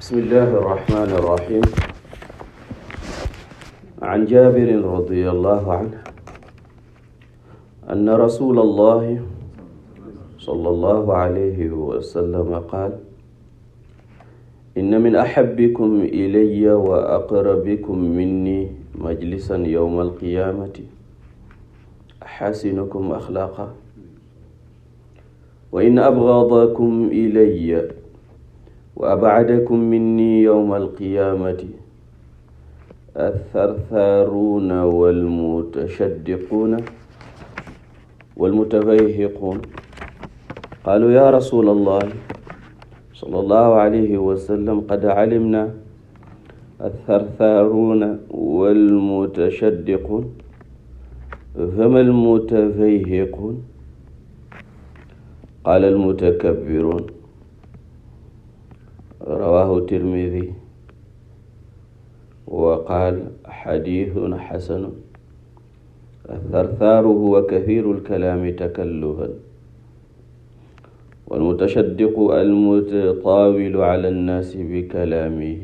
بسم الله الرحمن الرحيم. عن جابر رضي الله عنه أن رسول الله صلى الله عليه وسلم قال: إن من أحبكم إلي وأقربكم مني مجلسا يوم القيامة أحاسنكم أخلاقا، وإن أبغضكم إلي وأبعدكم مني يوم القيامة الثرثارون والمتشدقون والمتفيهقون. قالوا: يا رسول الله صلى الله عليه وسلم قد علمنا الثرثارون والمتشدقون، فما المتفيهقون؟ قال: المتكبرون. رواه الترمذي وقال: حديث حسن. الثرثار هو كثير الكلام تكلفا، والمتشدق المتطاول على الناس بكلامه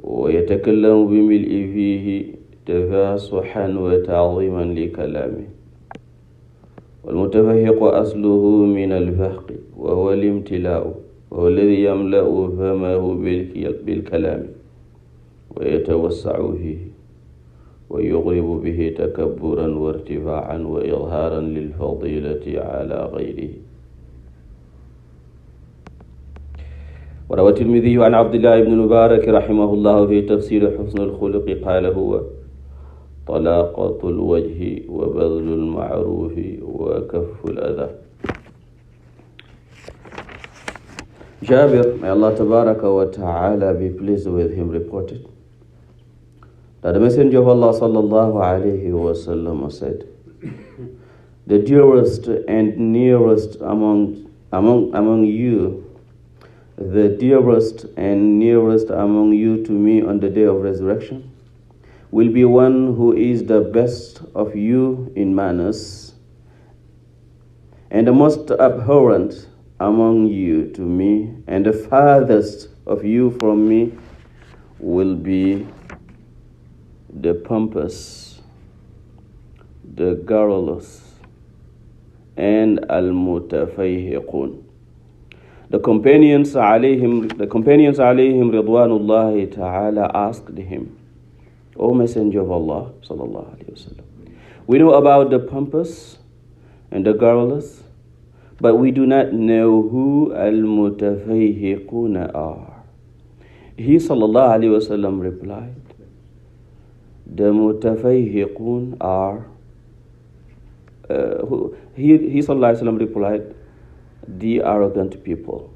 ويتكلم بملء فيه تفاصحا وتعظيما لكلامه. والمتفهق أصله من الفهق وهو الامتلاء، وهو الذي يملأ فمه بالكلام ويتوسع فيه ويغرب به تكبرا وارتفاعا وإظهارا للفضيلة على غيره. وروى الترمذي عن عبد الله بن المبارك رحمه الله في تفسير حسن الخلق قال: هو طلاقة الوجه وبذل المعروف وكف الأذى. Jabir, may Allah Tabaraka wa Ta'ala be pleased with him, reported that the Messenger of Allah Sallallahu Alaihi Wasallam said, the dearest and nearest among you, the dearest and nearest among you to me on the day of resurrection will be one who is the best of you in manners, and the most abhorrent among you to me, and the farthest of you from me will be the pompous, the garrulous, and al-mutafayhiqun. The companions alayhim ridwanullahi ta'ala asked him, O Messenger of Allah sallallahu alayhi wasallam, we know about the pompous and the garrulous, but we do not know who al-mutafayhiquna are. He sallallahu alayhi wasallam replied, the mutafayhiqun are he sallallahu alayhi wasallam replied, the arrogant people.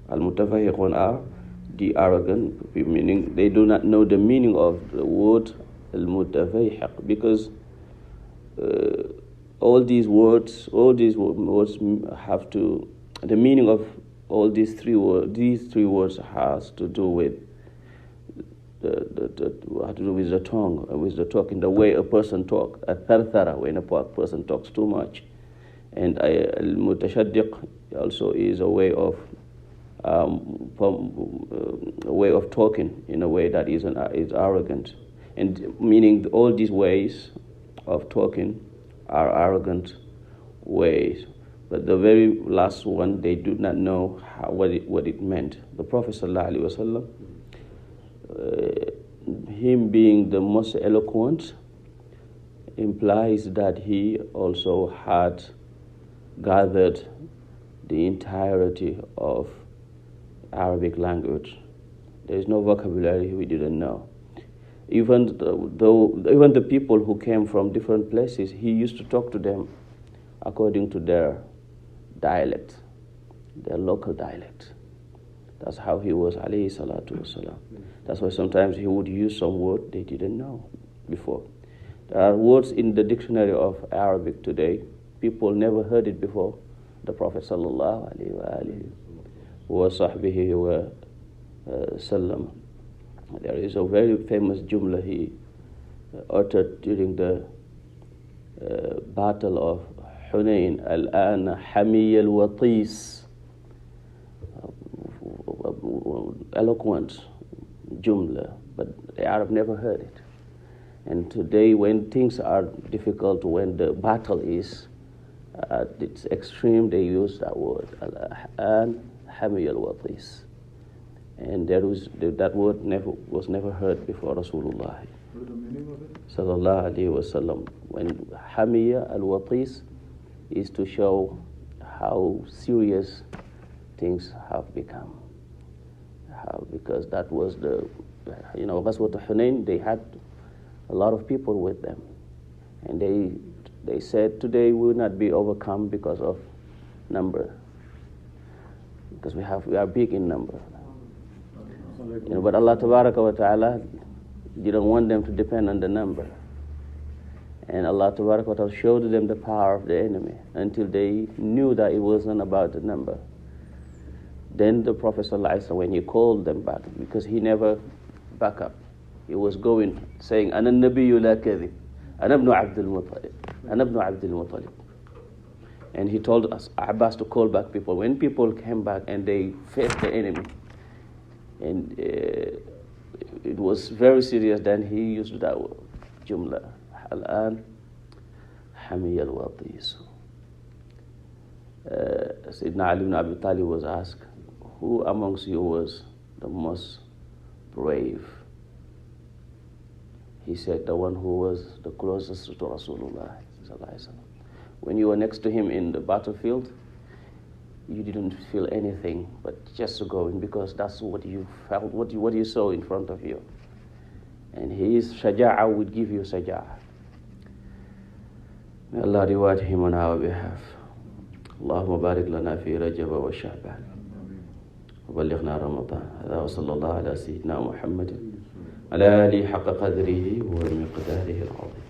Al-mutafayhiqun are the arrogant people, meaning they do not know the meaning of the word al-mutafayhiq, because all these words have to, the meaning of all these three words has to do with with the tongue, with the talking, the way a person talks. Al-tharthara, when a person talks too much, and al-mutashaddiq also is a way of talking in a way that is arrogant, and meaning all these ways of talking are arrogant ways. But the very last one, they do not know what it meant. The Prophet ﷺ, him being the most eloquent, implies that he also had gathered the entirety of Arabic language. There is no vocabulary we didn't know. Even the people who came from different places, he used to talk to them according to their dialect, their local dialect. That's how he was, alayhi salatu wasalam. That's why sometimes he would use some word they didn't know before. There are words in the dictionary of Arabic today, people never heard it before. The Prophet sallallahu alayhi wa sahbihi wa sallam. There is a very famous jumla he uttered during the Battle of Hunayn, al-ana hamiy al-watis. eloquent jumla, but the Arab never heard it. And today, when things are difficult, when the battle is at its extreme, they use that word, and hami al-watis. And that word was never heard before Rasulullah. What is the meaning of it? Sallallahu Alaihi Wasallam. When hamiya al-watis is to show how serious things have become. Because that was Ghazwat Hunain, they had a lot of people with them. And they said, today we will not be overcome because of number. Because we are big in number. But Allah Tabaraka wa Ta'ala didn't want them to depend on the number. And Allah Tabaraka wa Ta'ala showed them the power of the enemy until they knew that it wasn't about the number. Then the Prophet ﷺ, when he called them back, because he never back up, he was going saying, Ana nabiyyu la kadhib, Ana ibn Abdul Muttalib, Ana ibn Abdul Muttalib. And he told us, Abbas, to call back people. When people came back and they faced the enemy, and it was very serious, then he used that word, jumla, al-an hamiya al-watis. Sayyidina Ali ibn Abi Talib was asked, who amongst you was the most brave? He said, the one who was the closest to Rasulullah. When you were next to him in the battlefield, you didn't feel anything but just to go in, because that's what you felt, what you saw in front of you. And his shaja'a would give you shaja'a. May Allah reward him on our behalf. Allahumma barik lana fi Rajab wa Sha'ban. وبلغنا رمضان. هذا وصلى الله على سيدنا محمد على آله حق قدره ومقداره العظيم.